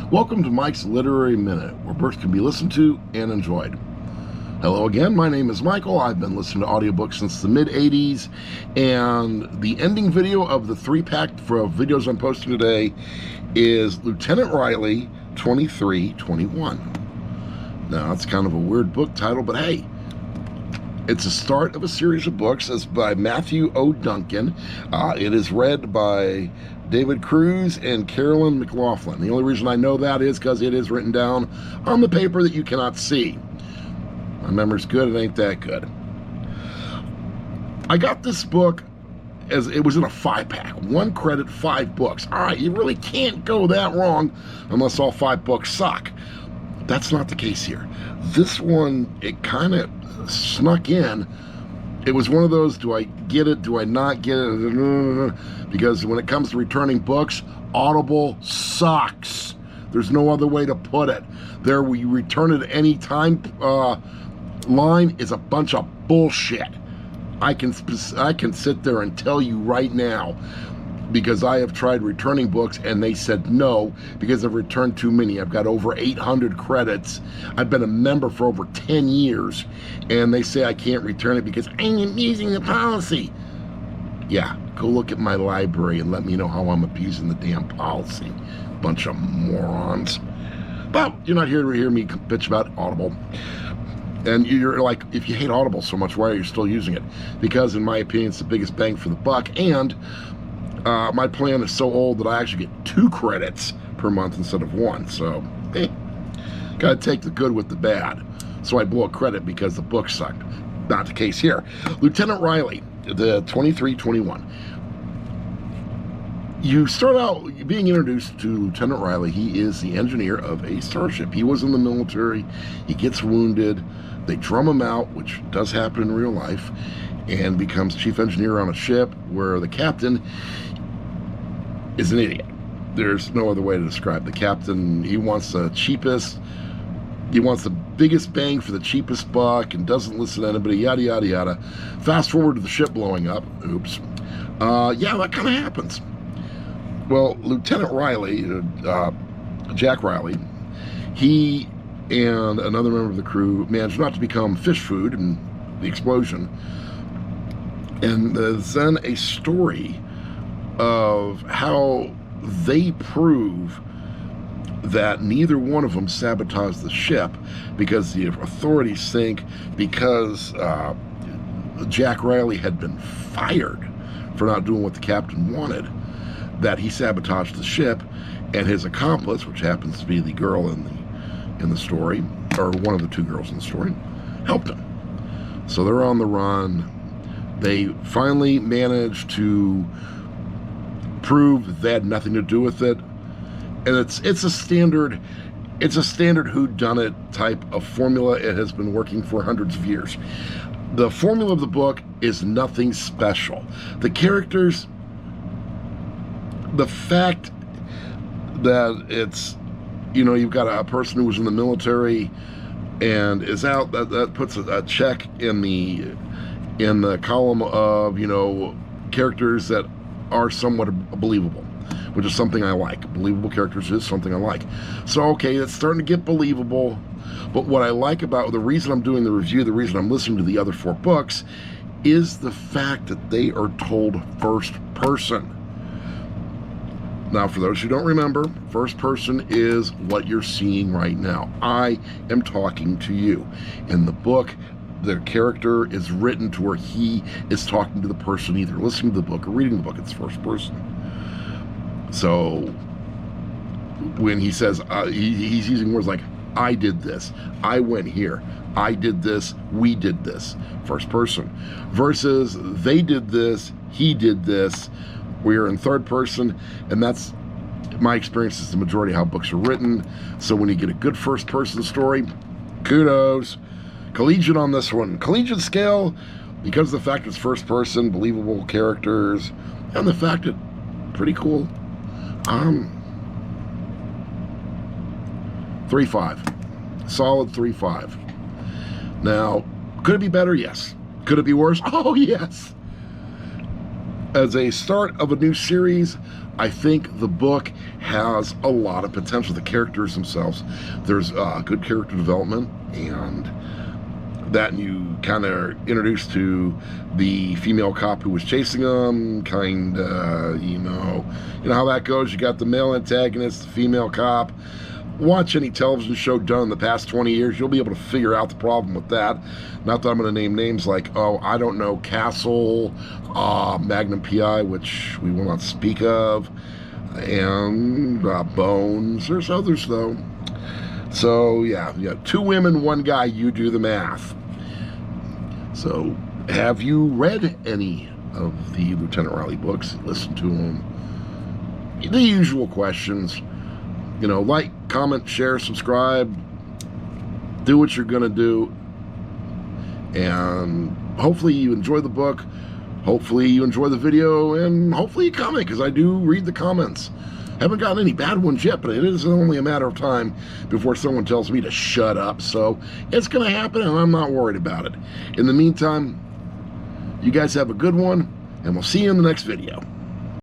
Welcome to Mike's Literary Minute, where books can be listened to and enjoyed. Hello again, my name is Michael. I've been listening to audiobooks since the mid-'80s, and the ending video of the 3-pack for videos I'm posting today is Lt Reilly 2321. Now, it's kind of a weird book title, but hey, it's the start of a series of books. It's by Matthew O Duncan. It is read by David Cruse and Carolyn McLaughlin. The only reason I know that is because it is written down on the paper that you cannot see. My memory's good, it ain't that good. I got this book as it was in a 5-pack. 1 credit, 5 books. All right, you really can't go that wrong unless all 5 books suck. That's not the case here. This one, it kind of snuck in. It was one of those, do I get it, do I not get it? Because when it comes to returning books, Audible sucks. There's no other way to put it. There, where you return it any time line is a bunch of bullshit. I can sit there and tell you right now, because I have tried returning books and they said no, because I've returned too many. I've got over 800 credits. I've been a member for over 10 years, and they say I can't return it because I'm abusing the policy. Yeah, go look at my library and let me know how I'm abusing the damn policy. Bunch of morons. But you're not here to hear me bitch about Audible. And you're like, if you hate Audible so much, why are you still using it? Because in my opinion, it's the biggest bang for the buck, and my plan is so old that I actually get 2 credits per month instead of 1. So, gotta take the good with the bad. So I blew a credit because the book sucked. Not the case here. Lt Reilly, the 2321. You start out being introduced to Lt Reilly. He is the engineer of a starship. He was in the military. He gets wounded. They drum him out, which does happen in real life, and becomes chief engineer on a ship where the captain is an idiot. There's no other way to describe the captain. He wants the cheapest, he wants the biggest bang for the cheapest buck and doesn't listen to anybody, yada, yada, yada. Fast forward to the ship blowing up. Oops. Yeah, that kind of happens. Well, Lt Reilly, Jack Reilly, he and another member of the crew managed not to become fish food in the explosion. And there's then a story of how they prove that neither one of them sabotaged the ship, because the authorities think because Jack Reilly had been fired for not doing what the captain wanted, that he sabotaged the ship, and his accomplice, which happens to be the girl in the story, or one of the 2 girls in the story, helped him. So they're on the run. They finally managed to prove they had nothing to do with it, and it's a standard whodunit type of formula. It has been working for hundreds of years. The formula of the book is nothing special. The characters, the fact that it's, you've got a person who was in the military and is out, that puts a check in the column of, characters that are somewhat believable, which is something I like. Believable characters is something I like. So, okay, it's starting to get believable, but what I like about the reason I'm doing the review, the reason I'm listening to the other 4 books, is the fact that they are told first person. Now, for those who don't remember, first person is what you're seeing right now. I am talking to you. In the book, the character is written to where he is talking to the person, either listening to the book or reading the book. It's first person. So when he says, he's using words like, I did this, I went here, I did this, we did this, first person. Versus they did this, he did this, we're in third person, and that's my experience is the majority of how books are written. So when you get a good first person story, kudos. Collegiate on this one. Collegiate scale, because of the fact it's first person, believable characters, and the fact that pretty cool. 3.5. Solid 3.5. Now, could it be better? Yes. Could it be worse? Oh, yes. as a start of a new series, I think the book has a lot of potential. The characters themselves, there's good character development, and that you kind of introduced to the female cop who was chasing them, kind of, you know how that goes. You got the male antagonist, the female cop. Watch any television show done in the past 20 years, you'll be able to figure out the problem with that. Not that I'm going to name names like, oh, I don't know, Castle, Magnum PI, which we will not speak of, and Bones. There's others, though. So, yeah, you got 2 women, 1 guy, you do the math. So, have you read any of the Lieutenant Reilly books? Listen to them. The usual questions. You know, like, comment, share, subscribe. Do what you're going to do. And hopefully you enjoy the book. Hopefully you enjoy the video. And hopefully you comment, because I do read the comments. Haven't gotten any bad ones yet, but it is only a matter of time before someone tells me to shut up. So it's going to happen, and I'm not worried about it. In the meantime, you guys have a good one, and we'll see you in the next video.